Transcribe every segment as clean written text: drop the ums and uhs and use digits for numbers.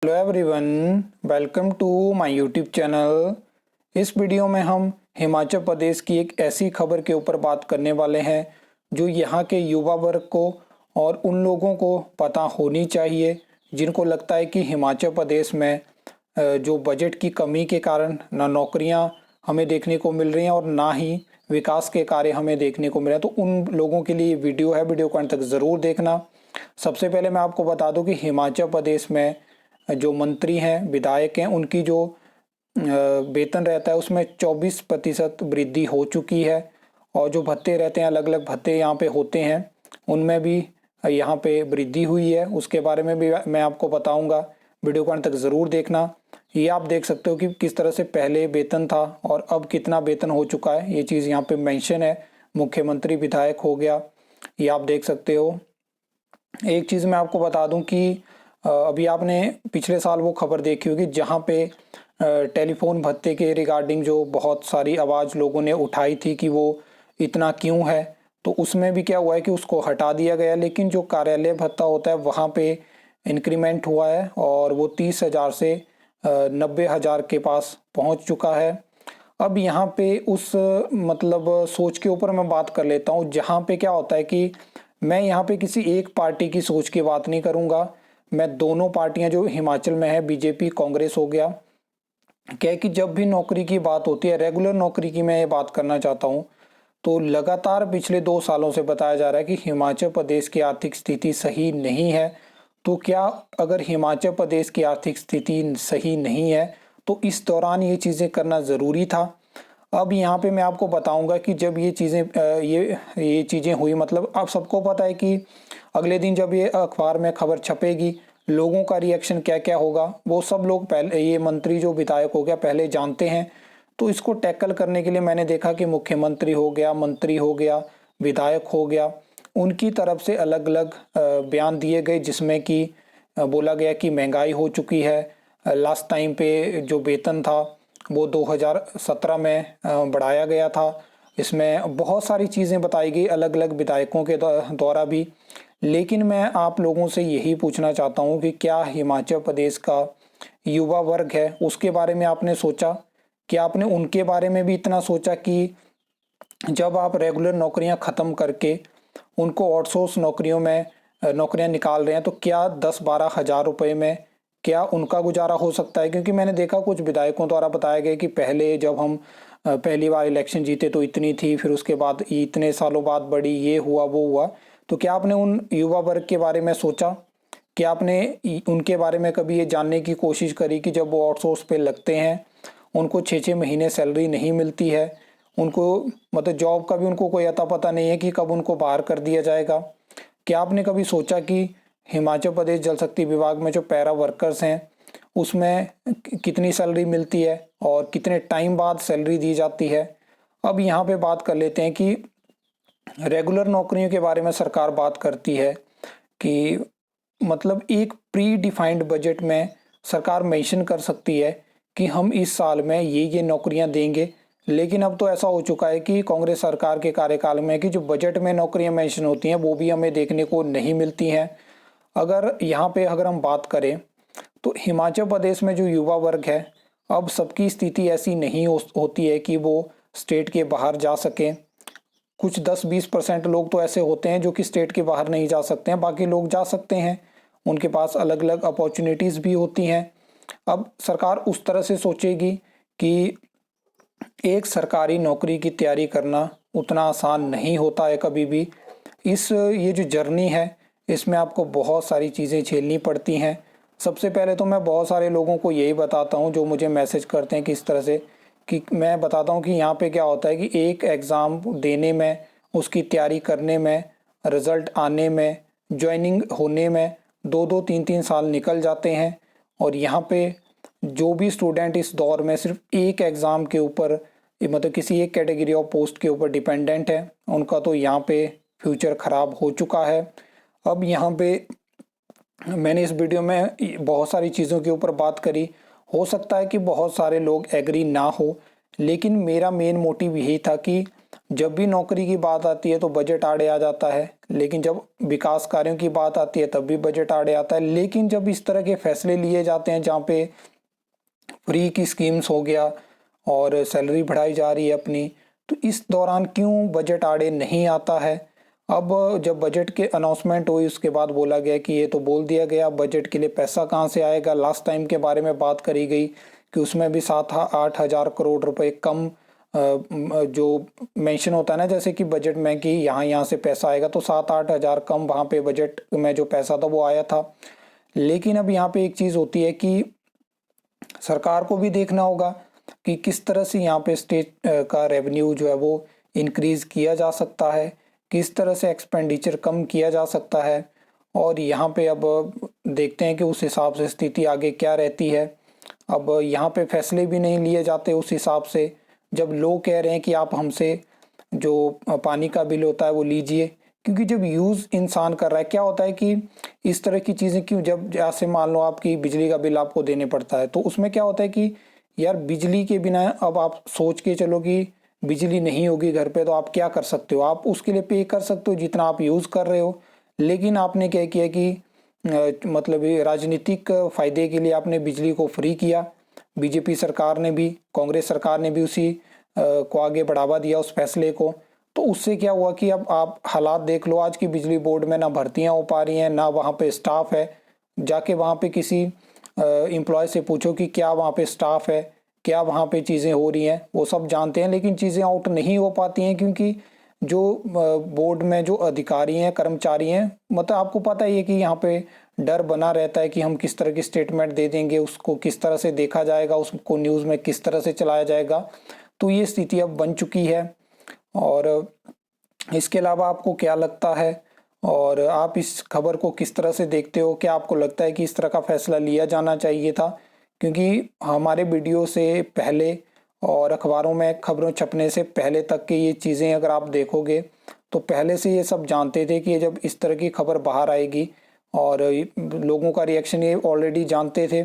Hello everyone, welcome to my YouTube channel. इस video में हम हिमाचल प्रदेश की एक ऐसी खबर के ऊपर बात करने वाले हैं जो यहाँ के युवा वर्ग को और उन लोगों को पता होनी चाहिए जिनको लगता है कि हिमाचल प्रदेश में जो बजट की कमी के कारण ना नौकरियाँ हमें देखने को मिल रही हैं और ना ही विकास के कार्य हमें देखने को मिल रहे हैं। तो उन लोगों के लिए वीडियो है, वीडियो को अंत तक ज़रूर देखना। सबसे पहले मैं आपको बता दूं कि हिमाचल प्रदेश में जो मंत्री हैं, विधायक हैं, उनकी जो वेतन रहता है उसमें 24% वृद्धि हो चुकी है और जो भत्ते रहते हैं, अलग अलग भत्ते यहाँ पे होते हैं, उनमें भी यहाँ पे वृद्धि हुई है। उसके बारे में भी मैं आपको बताऊंगा, वीडियो को अंत तक ज़रूर देखना। ये आप देख सकते हो कि किस तरह से पहले वेतन था और अब कितना वेतन हो चुका है, ये चीज़ यहाँ पे मेंशन है। मुख्यमंत्री, विधायक हो गया, ये आप देख सकते हो। एक चीज़ मैं आपको बता दूं कि अभी आपने पिछले साल वो खबर देखी होगी जहां पे टेलीफोन भत्ते के रिगार्डिंग जो बहुत सारी आवाज़ लोगों ने उठाई थी कि वो इतना क्यों है, तो उसमें भी क्या हुआ है कि उसको हटा दिया गया। लेकिन जो कार्यालय भत्ता होता है वहाँ पे इंक्रीमेंट हुआ है और वो 30,000 से 90,000 के पास पहुँच चुका है। अब यहाँ पे उस मतलब सोच के ऊपर मैं बात कर लेता हूँ जहाँ पे क्या होता है कि मैं यहाँ पे किसी एक पार्टी की सोच की बात नहीं करूँगा। मैं दोनों पार्टियां जो हिमाचल में है, बीजेपी कांग्रेस हो गया, क्या है कि जब भी नौकरी की बात होती है, रेगुलर नौकरी की मैं ये बात करना चाहता हूँ, तो लगातार पिछले 2 सालों से बताया जा रहा है कि हिमाचल प्रदेश की आर्थिक स्थिति सही नहीं है। तो क्या अगर हिमाचल प्रदेश की आर्थिक स्थिति सही नहीं है तो इस दौरान ये चीज़ें करना ज़रूरी था। अब यहाँ पे मैं आपको बताऊंगा कि जब ये चीज़ें ये चीज़ें हुई, मतलब अब सबको पता है कि अगले दिन जब ये अखबार में खबर छपेगी, लोगों का रिएक्शन क्या क्या होगा वो सब लोग पहले, ये मंत्री जो विधायक हो गया, पहले जानते हैं। तो इसको टैकल करने के लिए मैंने देखा कि मुख्यमंत्री हो गया, मंत्री हो गया, विधायक हो गया, उनकी तरफ से अलग अलग बयान दिए गए जिसमें कि बोला गया कि महंगाई हो चुकी है। लास्ट टाइम पे जो वेतन था वो 2017 में बढ़ाया गया था। इसमें बहुत सारी चीज़ें बताई गई अलग अलग विधायकों के द्वारा भी। लेकिन मैं आप लोगों से यही पूछना चाहता हूँ कि क्या हिमाचल प्रदेश का युवा वर्ग है उसके बारे में आपने सोचा? क्या आपने उनके बारे में भी इतना सोचा कि जब आप रेगुलर नौकरियां ख़त्म करके उनको आउटसोर्स नौकरियों में नौकरियां निकाल रहे हैं, तो क्या 10-12 हज़ार रुपये में क्या उनका गुजारा हो सकता है? क्योंकि मैंने देखा कुछ विधायकों द्वारा बताया गया कि पहले जब हम पहली बार इलेक्शन जीते तो इतनी थी, फिर उसके बाद इतने सालों बाद बढ़ी, ये हुआ वो हुआ। तो क्या आपने उन युवा वर्ग के बारे में सोचा? क्या आपने उनके बारे में कभी ये जानने की कोशिश करी कि जब वो आउटसोर्स पे लगते हैं उनको 6-6 महीने सैलरी नहीं मिलती है, उनको मतलब जॉब का भी उनको कोई अता पता नहीं है कि कब उनको बाहर कर दिया जाएगा? क्या आपने कभी सोचा कि हिमाचल प्रदेश जल शक्ति विभाग में जो पैरा वर्कर्स हैं उसमें कितनी सैलरी मिलती है और कितने टाइम बाद सैलरी दी जाती है? अब यहाँ पे बात कर लेते हैं कि रेगुलर नौकरियों के बारे में सरकार बात करती है कि मतलब एक प्री डिफाइंड बजट में सरकार मेंशन कर सकती है कि हम इस साल में ये नौकरियां देंगे। लेकिन अब तो ऐसा हो चुका है कि कांग्रेस सरकार के कार्यकाल में कि जो बजट में नौकरियां मेंशन होती हैं वो भी हमें देखने को नहीं मिलती हैं। अगर यहाँ पे अगर हम बात करें तो हिमाचल प्रदेश में जो युवा वर्ग है, अब सबकी स्थिति ऐसी नहीं होती है कि वो स्टेट के बाहर जा सकें। कुछ 10-20% लोग तो ऐसे होते हैं जो कि स्टेट के बाहर नहीं जा सकते हैं, बाकी लोग जा सकते हैं, उनके पास अलग अलग अपॉर्चुनिटीज़ भी होती हैं। अब सरकार उस तरह से सोचेगी कि एक सरकारी नौकरी की तैयारी करना उतना आसान नहीं होता है कभी भी। ये जो जर्नी है इसमें आपको बहुत सारी चीज़ें झेलनी पड़ती हैं। सबसे पहले तो मैं बहुत सारे लोगों को यही बताता हूँ जो मुझे मैसेज करते हैं कि इस तरह से, कि मैं बताता हूँ कि यहाँ पे क्या होता है कि एक एग्ज़ाम देने में, उसकी तैयारी करने में, रिज़ल्ट आने में, ज्वाइनिंग होने में 2-2 3-3 साल निकल जाते हैं। और यहाँ पे जो भी स्टूडेंट इस दौर में सिर्फ एक एग्ज़ाम के ऊपर, मतलब किसी एक कैटेगरी ऑफ पोस्ट के ऊपर डिपेंडेंट है, उनका तो यहाँ पे फ्यूचर ख़राब हो चुका है। अब यहाँ पे मैंने इस वीडियो में बहुत सारी चीज़ों के ऊपर बात करी, हो सकता है कि बहुत सारे लोग एग्री ना हो, लेकिन मेरा मेन मोटिव यही था कि जब भी नौकरी की बात आती है तो बजट आड़े आ जाता है, लेकिन जब विकास कार्यों की बात आती है तब भी बजट आड़े आता है। लेकिन जब इस तरह के फैसले लिए जाते हैं जहाँ पे फ्री की स्कीम्स हो गया और सैलरी बढ़ाई जा रही है अपनी, तो इस दौरान क्यों बजट आड़े नहीं आता है। अब जब बजट के अनाउंसमेंट हुई उसके बाद बोला गया कि ये तो बोल दिया गया बजट के लिए पैसा कहाँ से आएगा। लास्ट टाइम के बारे में बात करी गई कि उसमें भी 7-8 हज़ार करोड़ रुपए कम जो मेंशन होता है ना, जैसे कि बजट में कि यहाँ से पैसा आएगा, तो 7-8 हज़ार कम वहाँ पे बजट में जो पैसा था वो आया था। लेकिन अब यहाँ पे एक चीज़ होती है कि सरकार को भी देखना होगा कि किस तरह से यहाँ पे स्टेट का रेवेन्यू जो है वो इंक्रीज किया जा सकता है, किस तरह से एक्सपेंडिचर कम किया जा सकता है। और यहाँ पे अब देखते हैं कि उस हिसाब से स्थिति आगे क्या रहती है। अब यहाँ पे फैसले भी नहीं लिए जाते उस हिसाब से, जब लोग कह रहे हैं कि आप हमसे जो पानी का बिल होता है वो लीजिए, क्योंकि जब यूज़ इंसान कर रहा है, क्या होता है कि इस तरह की चीज़ें क्यों, जब जैसे मान लो आपकी बिजली का बिल आपको देने पड़ता है तो उसमें क्या होता है कि यार बिजली के बिना अब आप सोच के चलो कि बिजली नहीं होगी घर पे तो आप क्या कर सकते हो, आप उसके लिए पे कर सकते हो जितना आप यूज़ कर रहे हो। लेकिन आपने क्या किया कि मतलब ये राजनीतिक फायदे के लिए आपने बिजली को फ्री किया। बीजेपी सरकार ने भी, कांग्रेस सरकार ने भी उसी को आगे बढ़ावा दिया उस फैसले को। तो उससे क्या हुआ कि अब आप हालात देख लो, आज की बिजली बोर्ड में ना भर्तियां हो पा रही हैं, ना वहाँ पे स्टाफ है। जाके वहाँ पे किसी एम्प्लॉय से पूछो कि क्या वहाँ पे स्टाफ है, क्या वहाँ पे चीज़ें हो रही हैं, वो सब जानते हैं, लेकिन चीज़ें आउट नहीं हो पाती हैं क्योंकि जो बोर्ड में जो अधिकारी हैं, कर्मचारी हैं, मतलब आपको पता ही है कि यहाँ पे डर बना रहता है कि हम किस तरह की स्टेटमेंट दे देंगे, उसको किस तरह से देखा जाएगा, उसको न्यूज़ में किस तरह से चलाया जाएगा। तो ये स्थिति अब बन चुकी है। और इसके अलावा आपको क्या लगता है और आप इस खबर को किस तरह से देखते हो? क्या आपको लगता है कि इस तरह का फैसला लिया जाना चाहिए था? क्योंकि हमारे वीडियो से पहले और अखबारों में खबरों छपने से पहले तक की ये चीज़ें अगर आप देखोगे तो पहले से ये सब जानते थे कि जब इस तरह की खबर बाहर आएगी, और लोगों का रिएक्शन ये ऑलरेडी जानते थे।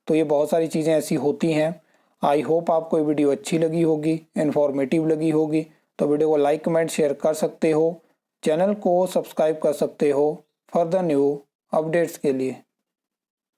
तो ये बहुत सारी चीज़ें ऐसी होती हैं। आई होप आपको ये वीडियो अच्छी लगी होगी, इन्फॉर्मेटिव लगी होगी। तो वीडियो को लाइक, कमेंट, शेयर कर सकते हो। चैनल को सब्सक्राइब कर सकते हो फर्दर न्यू अपडेट्स के लिए।